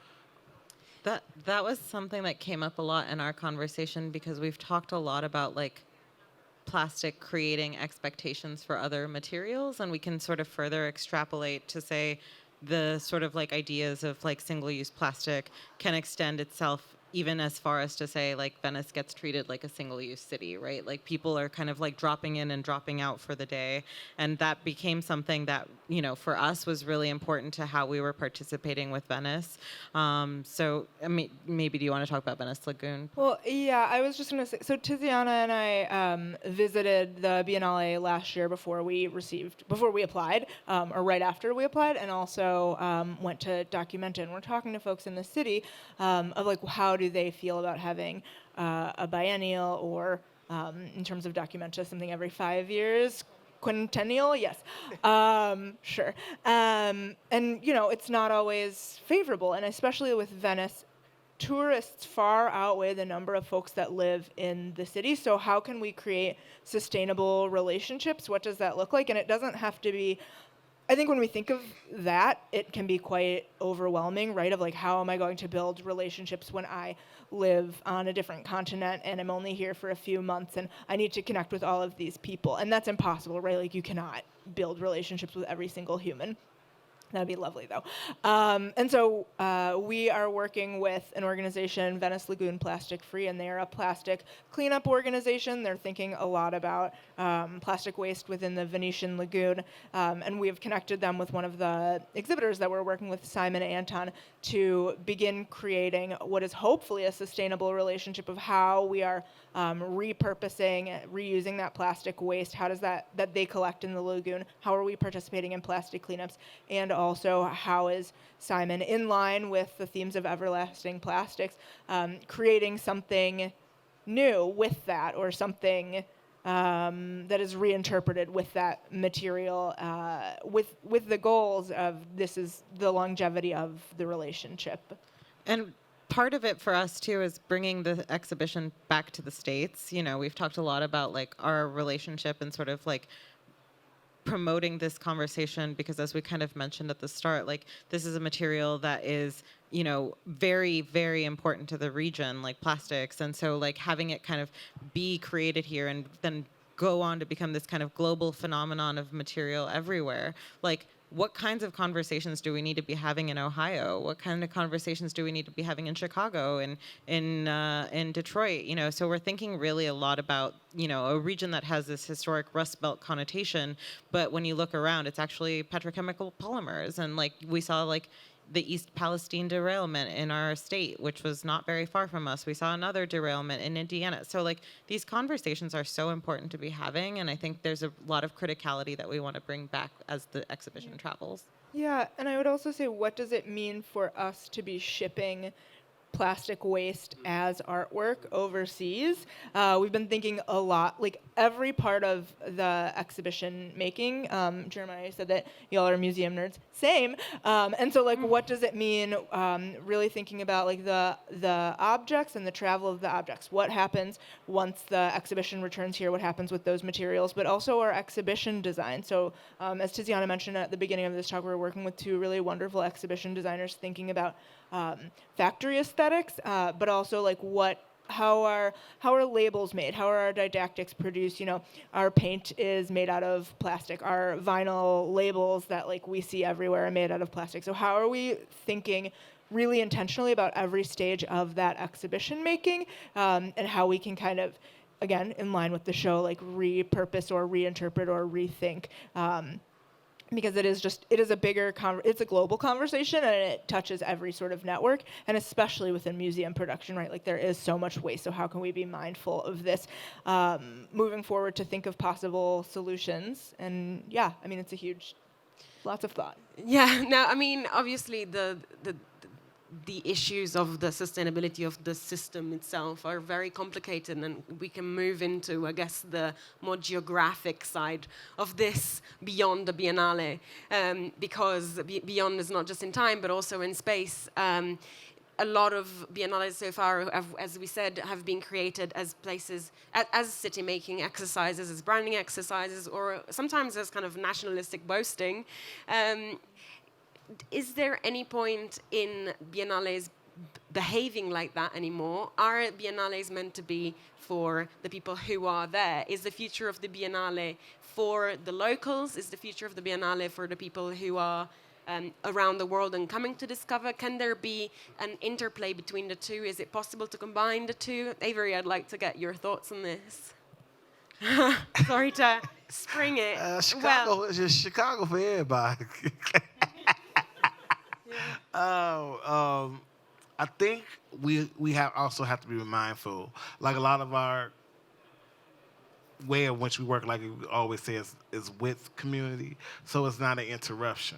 That was something that came up a lot in our conversation, because we've talked a lot about plastic creating expectations for other materials, and we can sort of further extrapolate to say the sort of ideas of single-use plastic can extend itself even as far as to say Venice gets treated like a single-use city, right? People are kind of dropping in and dropping out for the day, and that became something that for us was really important to how we were participating with Venice. So I mean, maybe do you want to talk about Venice Lagoon? Well, yeah, I was just going to say, so Tizziana and I visited the Biennale last year before we applied, or right after we applied, and also went to document it. And we're talking to folks in the city of how do they feel about having a biennial, or in terms of Documenta, something every 5 years. Quintennial, yes, sure. And it's not always favorable, and especially with Venice, tourists far outweigh the number of folks that live in the city. So how can we create sustainable relationships? What does that look like? And it doesn't have to be, I think when we think of that, it can be quite overwhelming, right? Of how am I going to build relationships when I live on a different continent and I'm only here for a few months and I need to connect with all of these people. And that's impossible, right? You cannot build relationships with every single human. That'd be lovely, though. And so we are working with an organization, Venice Lagoon Plastic Free, and they are a plastic cleanup organization. They're thinking a lot about plastic waste within the Venetian Lagoon. And we have connected them with one of the exhibitors that we're working with, Simon Anton, to begin creating what is hopefully a sustainable relationship of how we are repurposing, reusing that plastic waste. How does that they collect in the lagoon? How are we participating in plastic cleanups? And also, how is Simon, in line with the themes of everlasting plastics, creating something new with that, or something that is reinterpreted with that material, with the goals of this is the longevity of the relationship. And part of it for us too is bringing the exhibition back to the States. We've talked a lot about our relationship and sort of promoting this conversation, because as we kind of mentioned at the start, this is a material that is very, very important to the region, like plastics. And so having it kind of be created here and then go on to become this kind of global phenomenon of material everywhere, what kinds of conversations do we need to be having in Ohio? What kind of conversations do we need to be having in Chicago and in Detroit? You know, so we're thinking really a lot about, you know, a region that has this historic Rust Belt connotation, but when you look around, it's actually petrochemical polymers, and like we saw like the East Palestine derailment in our state, which was not very far from us. We saw another derailment in Indiana. So like these conversations are so important to be having, and I think there's a lot of criticality that we want to bring back as the exhibition travels. Yeah, and I would also say, what does it mean for us to be shipping plastic waste as artwork overseas? We've been thinking a lot, like every part of the exhibition making. Jeremiah said that y'all are museum nerds. Same. And so, like, what does it mean? Really thinking about like the objects and the travel of the objects. What happens once the exhibition returns here? What happens with those materials? But also our exhibition design. So, as Tizziana mentioned at the beginning of this talk, we're working with two really wonderful exhibition designers thinking about factory aesthetics, but also like how are labels made? How are our didactics produced? You know, our paint is made out of plastic. Our vinyl labels that like we see everywhere are made out of plastic. So how are we thinking really intentionally about every stage of that exhibition making, and how we can kind of, again, in line with the show, like repurpose or reinterpret or rethink. Because it is a bigger, it's a global conversation, and it touches every sort of network, and especially within museum production, right? Like there is so much waste, so how can we be mindful of this moving forward to think of possible solutions? And yeah, I mean, it's a huge, lots of thought. Yeah, no, I mean, obviously the issues of the sustainability of the system itself are very complicated, and we can move into, I guess, the more geographic side of this beyond the Biennale, because beyond is not just in time, but also in space. A lot of biennales so far, as we said, have been created as places, as city-making exercises, as branding exercises, or sometimes as kind of nationalistic boasting. Is there any point in biennales behaving like that anymore? Are biennales meant to be for the people who are there? Is the future of the biennale for the locals? Is the future of the biennale for the people who are around the world and coming to discover? Can there be an interplay between the two? Is it possible to combine the two? Avery, I'd like to get your thoughts on this. Sorry to spring it. Chicago is just Chicago for everybody. I think we also have to be mindful. Like a lot of our way in which we work, like we always say, is with community. So it's not an interruption,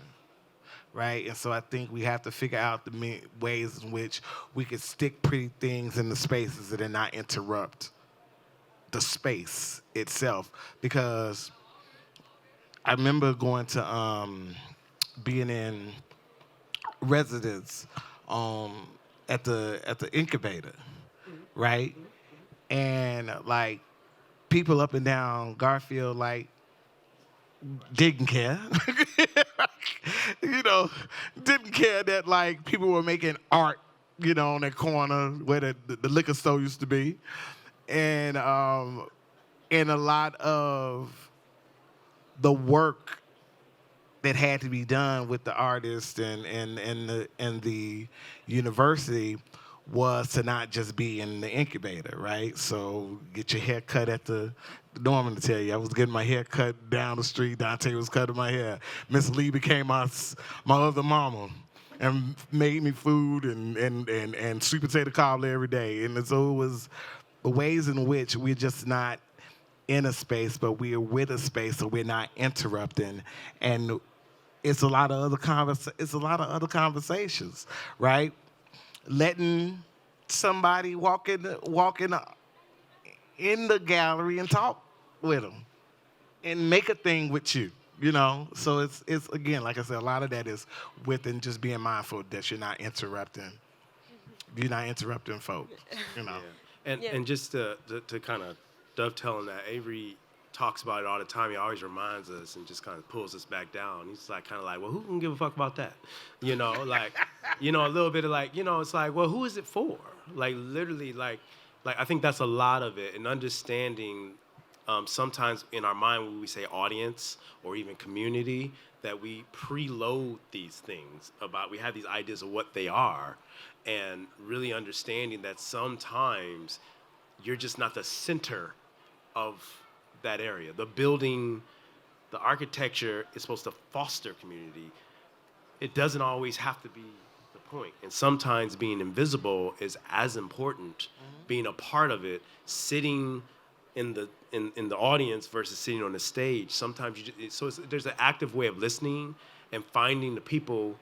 right? And so I think we have to figure out the ways in which we can stick pretty things in the spaces that not interrupt the space itself. Because I remember going to being in residence at the incubator, right? And like people up and down Garfield like didn't care. You know, didn't care that like people were making art, you know, on that corner where the liquor store used to be. And a lot of the work that had to be done with the artist and the university was to not just be in the incubator, right? So get your hair cut at the Norman to tell you, I was getting my hair cut down the street. Dante was cutting my hair. Miss Lee became my other mama and made me food and sweet potato cobbler every day. And so it was the ways in which we're just not in a space, but we're with a space, so we're not interrupting. And it's a lot of other conversations, right? Letting somebody walk in the gallery and talk with them and make a thing with you, you know? So it's again, like I said, a lot of that is within just being mindful that you're not interrupting folks, you know? Yeah. And just to kind of dovetail on that, Avery talks about it all the time. He always reminds us and just kind of pulls us back down. He's like, kind of like, well, who can give a fuck about that? You know, like, you know, a little bit of like, you know, it's like, well, who is it for? Like, literally, like I think that's a lot of it, and understanding sometimes in our mind when we say audience or even community, that we preload these things about, we have these ideas of what they are, and really understanding that sometimes you're just not the center of that area. The building, the architecture is supposed to foster community. It doesn't always have to be the point. And sometimes being invisible is as important, being a part of it, sitting in the audience versus sitting on the stage. Sometimes there's an active way of listening and finding the people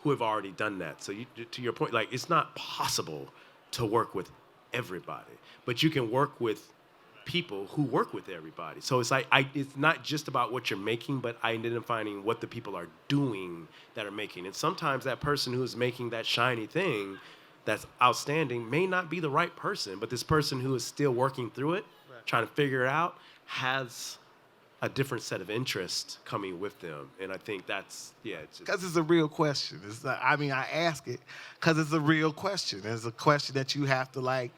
who have already done that. So to your point, like, it's not possible to work with everybody, but you can work with people who work with everybody. So it's like, it's not just about what you're making, but identifying what the people are doing that are making. And sometimes that person who is making that shiny thing that's outstanding may not be the right person, but this person who is still working through it, trying to figure it out, has a different set of interests coming with them. And I think that's, Because it's a real question. It's not, I mean, I ask it because it's a real question. It's a question that you have to, like,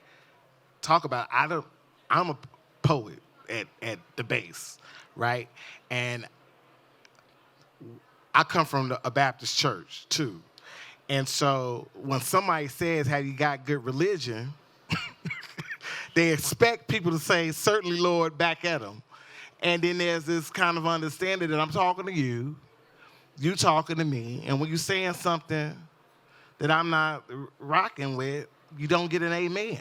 talk about. I'm a poet at the base, right? And I come from a Baptist church, too. And so when somebody says, have you got good religion, they expect people to say, certainly, Lord, back at them. And then there's this kind of understanding that I'm talking to you, you talking to me, and when you're saying something that I'm not rocking with, you don't get an amen.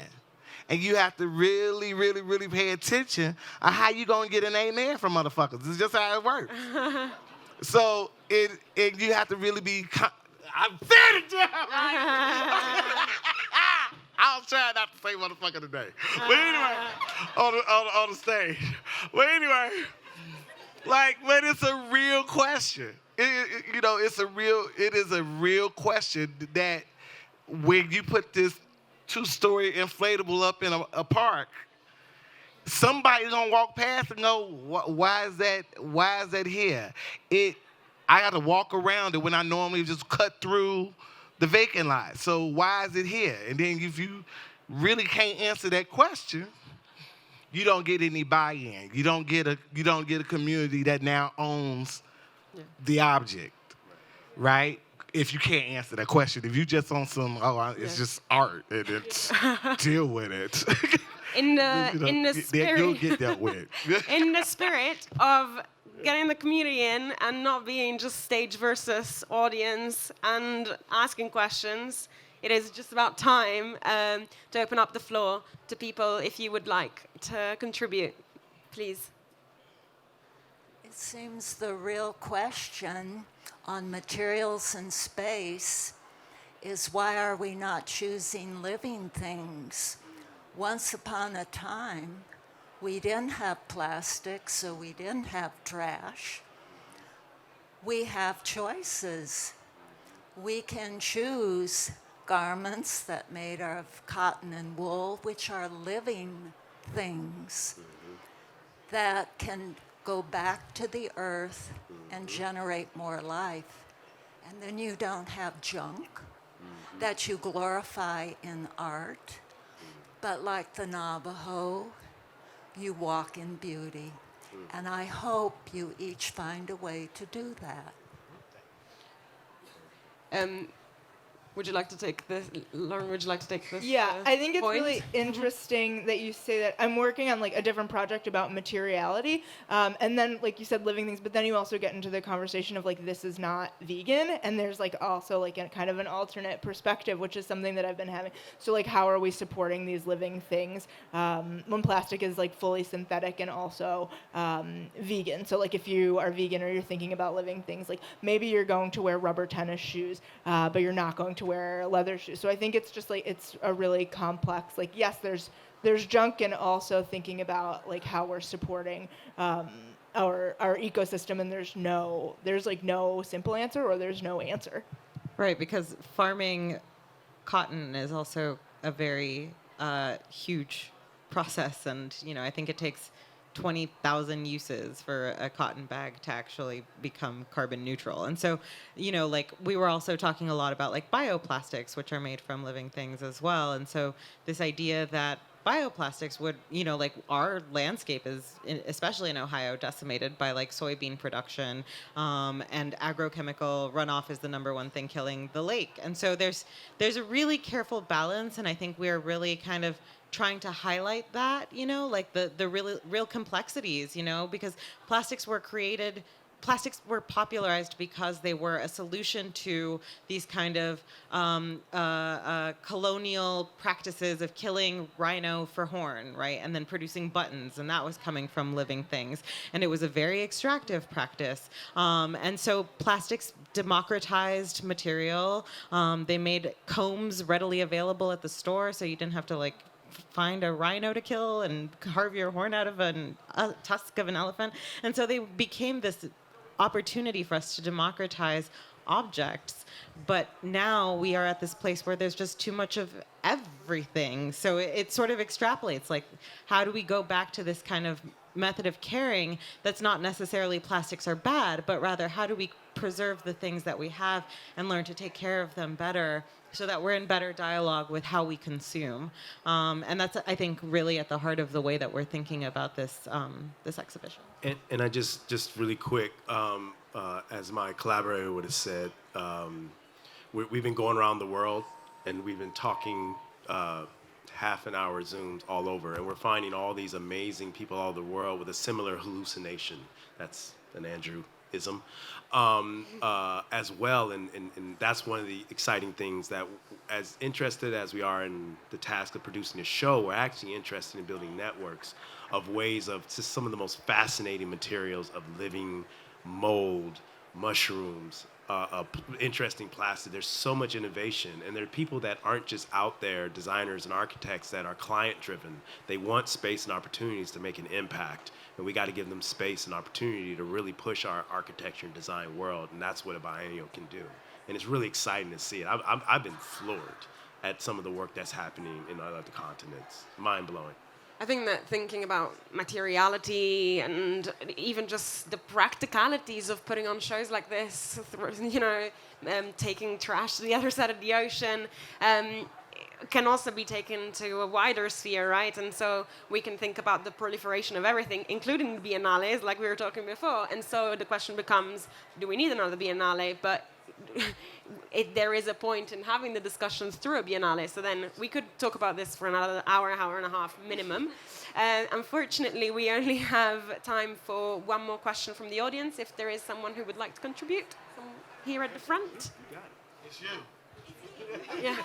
And you have to really, really, really pay attention on how you gonna get an amen from motherfuckers. It's just how it works. So you have to really be. I'm saying it, Jeff. I'll try not to say motherfucker today. But anyway, on the stage. But anyway, but it's a real question. It is a real question that when you put this 2-story inflatable up in a park, somebody's gonna walk past and go, why is that here? I got to walk around it when I normally just cut through the vacant lot. So why is it here? And then if you really can't answer that question, you don't get any buy-in. You don't get a community that now owns the object, right? If you can't answer that question, if you just on some, it's just art and it's deal with it. In the spirit, you'll get dealt with. in the spirit of getting the community in and not being just stage versus audience and asking questions, it is just about time to open up the floor to people if you would like to contribute, please. It seems the real question on materials and space is, why are we not choosing living things? Once upon a time, we didn't have plastic, so we didn't have trash. We have choices. We can choose garments that made of cotton and wool, which are living things that can go back to the earth and generate more life. And then you don't have junk that you glorify in art, but like the Navajo, you walk in beauty. And I hope you each find a way to do that. Would you like to take this? Lauren, would you like to take this? Yeah, I think it's point? really interesting that you say that. I'm working on a different project about materiality, and then you said living things, but then you also get into the conversation of this is not vegan, and there's also a kind of an alternate perspective, which is something that I've been having. So how are we supporting these living things when plastic is fully synthetic and also vegan? So if you are vegan or you're thinking about living things, maybe you're going to wear rubber tennis shoes, but you're not going to wear leather shoes. So I think it's just it's a really complex, yes, there's junk, and also thinking about how we're supporting our ecosystem, and there's no simple answer, or there's no answer. Right, because farming cotton is also a very huge process, and I think it takes 20,000 uses for a cotton bag to actually become carbon neutral. And so, we were also talking a lot about bioplastics, which are made from living things as well. And so this idea that bioplastics would, like our landscape is, especially in Ohio, decimated by like soybean production, and agrochemical runoff is the number one thing killing the lake. And so there's a really careful balance, and I think we're really kind of trying to highlight that, like the real complexities, because plastics were popularized because they were a solution to these kind of colonial practices of killing rhino for horn, right? And then producing buttons, and that was coming from living things. And it was a very extractive practice. And so plastics democratized material. They made combs readily available at the store, so you didn't have to like find a rhino to kill and carve your horn out of a tusk of an elephant. And so they became this opportunity for us to democratize objects. But now we are at this place where there's just too much of everything. So it sort of extrapolates, like, how do we go back to this kind of method of caring that's not necessarily plastics are bad, but rather how do we preserve the things that we have and learn to take care of them better so that we're in better dialogue with how we consume. And that's, I think, really at the heart of the way that we're thinking about this this exhibition. And I just really quick, as my collaborator would have said, we've been going around the world and we've been talking half an hour Zooms all over, and we're finding all these amazing people all over the world with a similar hallucination. That's an Andrew-ism. As well, and that's one of the exciting things, that as interested as we are in the task of producing a show, we're actually interested in building networks of ways of just some of the most fascinating materials of living mold, mushrooms, interesting plastic. There's so much innovation, and there are people that aren't just out there, designers and architects that are client-driven. They want space and opportunities to make an impact, and we got to give them space and opportunity to really push our architecture and design world, and that's what a biennial can do. And it's really exciting to see it. I've been floored at some of the work that's happening in other continents. Mind-blowing. I think that thinking about materiality and even just the practicalities of putting on shows like this, taking trash to the other side of the ocean, can also be taken to a wider sphere, right? And so we can think about the proliferation of everything, including the biennales, like we were talking before. And so the question becomes, do we need another biennale? But there is a point in having the discussions through a biennale. So then we could talk about this for another hour and a half minimum. Unfortunately, we only have time for one more question from the audience. If there is someone who would like to contribute, here at the front. It's you. Yeah.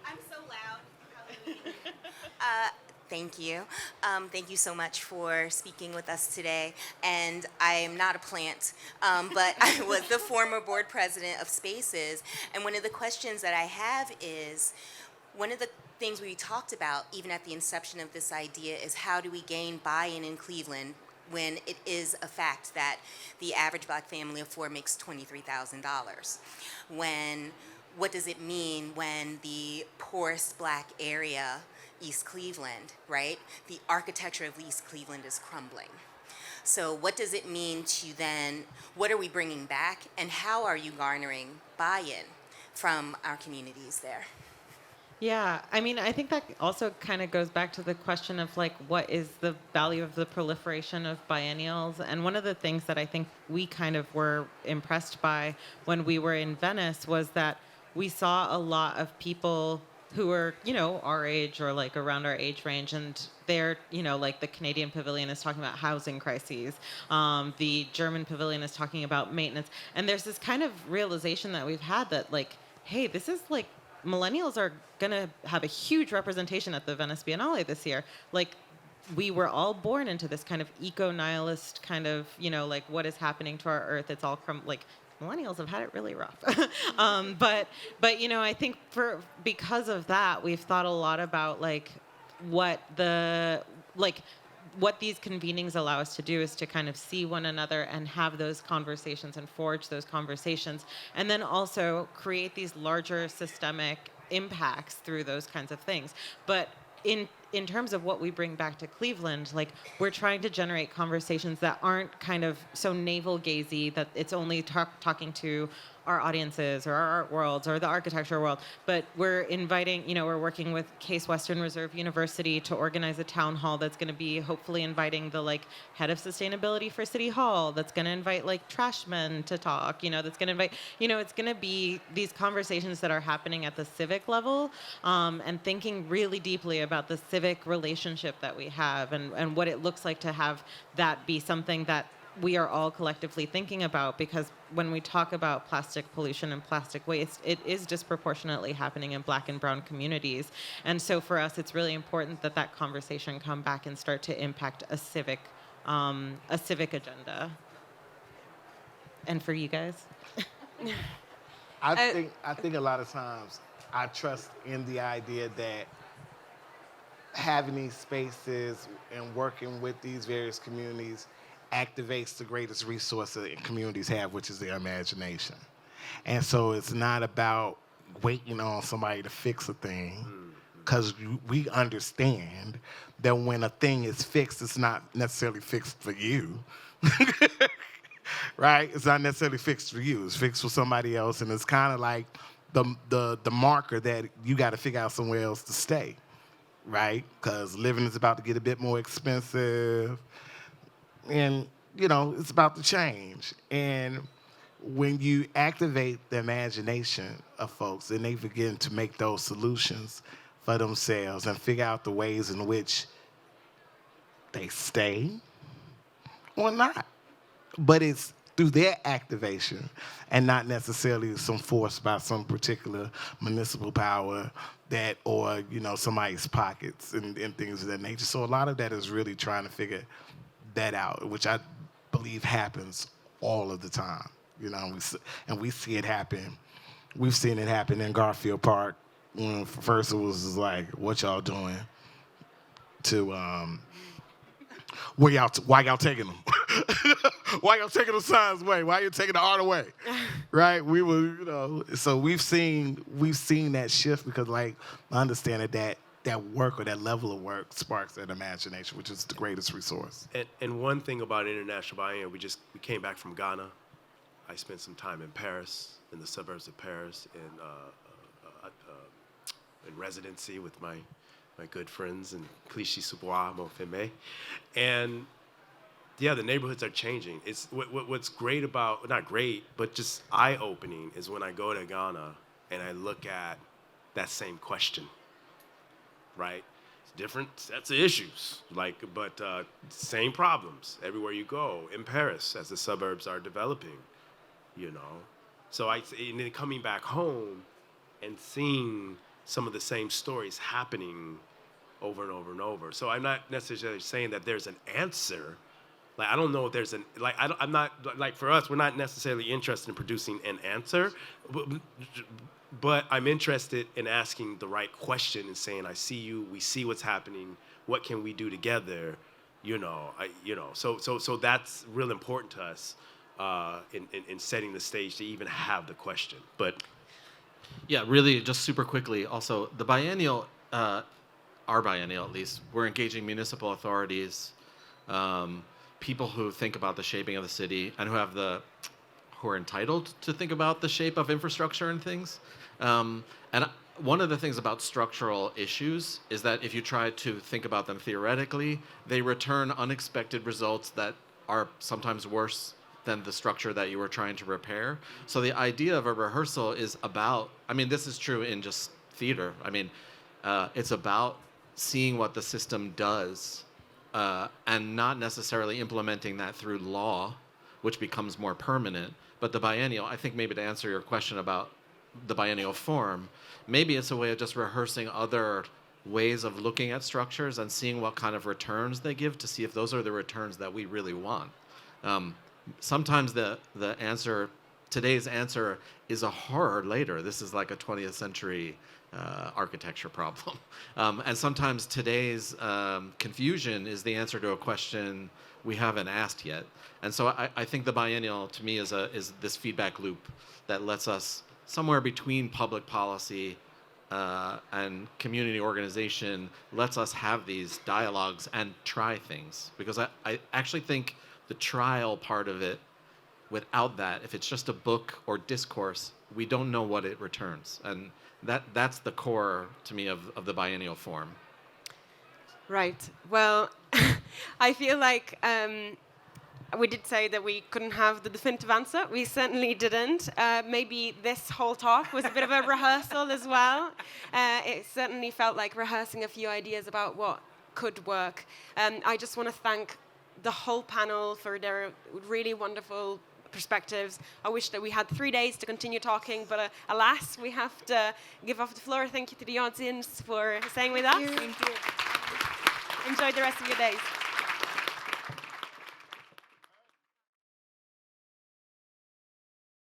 I'm so loud. Thank you. Thank you so much for speaking with us today. And I am not a plant, but I was the former board president of Spaces. And one of the questions that I have is, one of the things we talked about, even at the inception of this idea, is how do we gain buy-in in Cleveland when it is a fact that the average black family of four makes $23,000? What does it mean when the poorest black area, East Cleveland, right? The architecture of East Cleveland is crumbling. So what does it mean to then, what are we bringing back, and how are you garnering buy-in from our communities there? Yeah, I mean, I think that also kind of goes back to the question of like, what is the value of the proliferation of biennials? And one of the things that I think we kind of were impressed by when we were in Venice was that we saw a lot of people who are, our age or like around our age range, and they're, like the Canadian Pavilion is talking about housing crises. The German Pavilion is talking about maintenance. And there's this kind of realization that we've had that like, hey, this is like, millennials are going to have a huge representation at the Venice Biennale this year. Like, we were all born into this kind of eco-nihilist kind of, like what is happening to our earth? It's all like, millennials have had it really rough. But I think because of that, we've thought a lot about like what these convenings allow us to do is to kind of see one another and have those conversations and forge those conversations, and then also create these larger systemic impacts through those kinds of things. But in terms of what we bring back to Cleveland, like we're trying to generate conversations that aren't kind of so navel-gazy that it's only talking to our audiences or our art worlds or the architecture world, but we're inviting, we're working with Case Western Reserve University to organize a town hall that's going to be hopefully inviting the head of sustainability for City Hall, that's going to invite trash men to talk, that's going to invite, it's going to be these conversations that are happening at the civic level, and thinking really deeply about the civic relationship that we have and what it looks like to have that be something that we are all collectively thinking about, because when we talk about plastic pollution and plastic waste, it is disproportionately happening in Black and brown communities. And so for us, it's really important that that conversation come back and start to impact a civic agenda. And for you guys? I think a lot of times I trust in the idea that having these spaces and working with these various communities activates the greatest resource that communities have, which is their imagination. And so it's not about waiting on somebody to fix a thing, because we understand that when a thing is fixed, it's not necessarily fixed for you. Right? It's not necessarily fixed for you. It's fixed for somebody else, and it's kind of like the marker that you got to figure out somewhere else to stay, right? Because living is about to get a bit more expensive, and it's about to change. And when you activate the imagination of folks, then they begin to make those solutions for themselves and figure out the ways in which they stay or not. But it's through their activation and not necessarily some force by some particular municipal power or somebody's pockets and things of that nature. So a lot of that is really trying to figure that out, which I believe happens all of the time. We see it happen. We've seen it happen in Garfield Park when first it was like, "What y'all doing?" to why y'all taking them? Why y'all taking the signs away? Why you taking the art away? Right? We were, so we've seen that shift, because I understand that work or that level of work sparks that imagination, which is the greatest resource. And one thing about International Biennial, we came back from Ghana. I spent some time in Paris, in the suburbs of Paris, in residency with my good friends in Clichy-sous-Bois, Montfermeil. And yeah, the neighborhoods are changing. It's what's great about, not great, but just eye-opening is when I go to Ghana and I look at that same question, right? It's different sets of issues, but same problems everywhere you go. In Paris, as the suburbs are developing, So and then coming back home and seeing some of the same stories happening over and over and over. So I'm not necessarily saying that there's an answer. I don't know if there's I'm not, for us, we're not necessarily interested in producing an answer, but I'm interested in asking the right question and saying, I see you, we see what's happening, what can we do together, so that's real important to us in setting the stage to even have the question. But yeah, really, just super quickly, also, the biennial, our biennial at least, we're engaging municipal authorities, people who think about the shaping of the city and who are entitled to think about the shape of infrastructure and things. And one of the things about structural issues is that if you try to think about them theoretically, they return unexpected results that are sometimes worse than the structure that you were trying to repair. So the idea of a rehearsal is about, this is true in just theater. It's about seeing what the system does, and not necessarily implementing that through law, which becomes more permanent. But the biennial, I think maybe to answer your question about the biennial form, maybe it's a way of just rehearsing other ways of looking at structures and seeing what kind of returns they give to see if those are the returns that we really want. Sometimes today's answer is a horror later. This is like a 20th century architecture problem. And sometimes today's confusion is the answer to a question we haven't asked yet. And so I think the biennial, to me, is this feedback loop that lets us, somewhere between public policy and community organization, lets us have these dialogues and try things. Because I actually think the trial part of it without that, if it's just a book or discourse, we don't know what it returns. And that's the core, to me, of the biennial form. Right. Well, I feel like we did say that we couldn't have the definitive answer. We certainly didn't. Maybe this whole talk was a bit of a rehearsal as well. It certainly felt like rehearsing a few ideas about what could work. I just want to thank the whole panel for their really wonderful perspectives. I wish that we had 3 days to continue talking, but alas, we have to give off the floor. Thank you to the audience for staying with us. Thank you. Enjoy the rest of your days.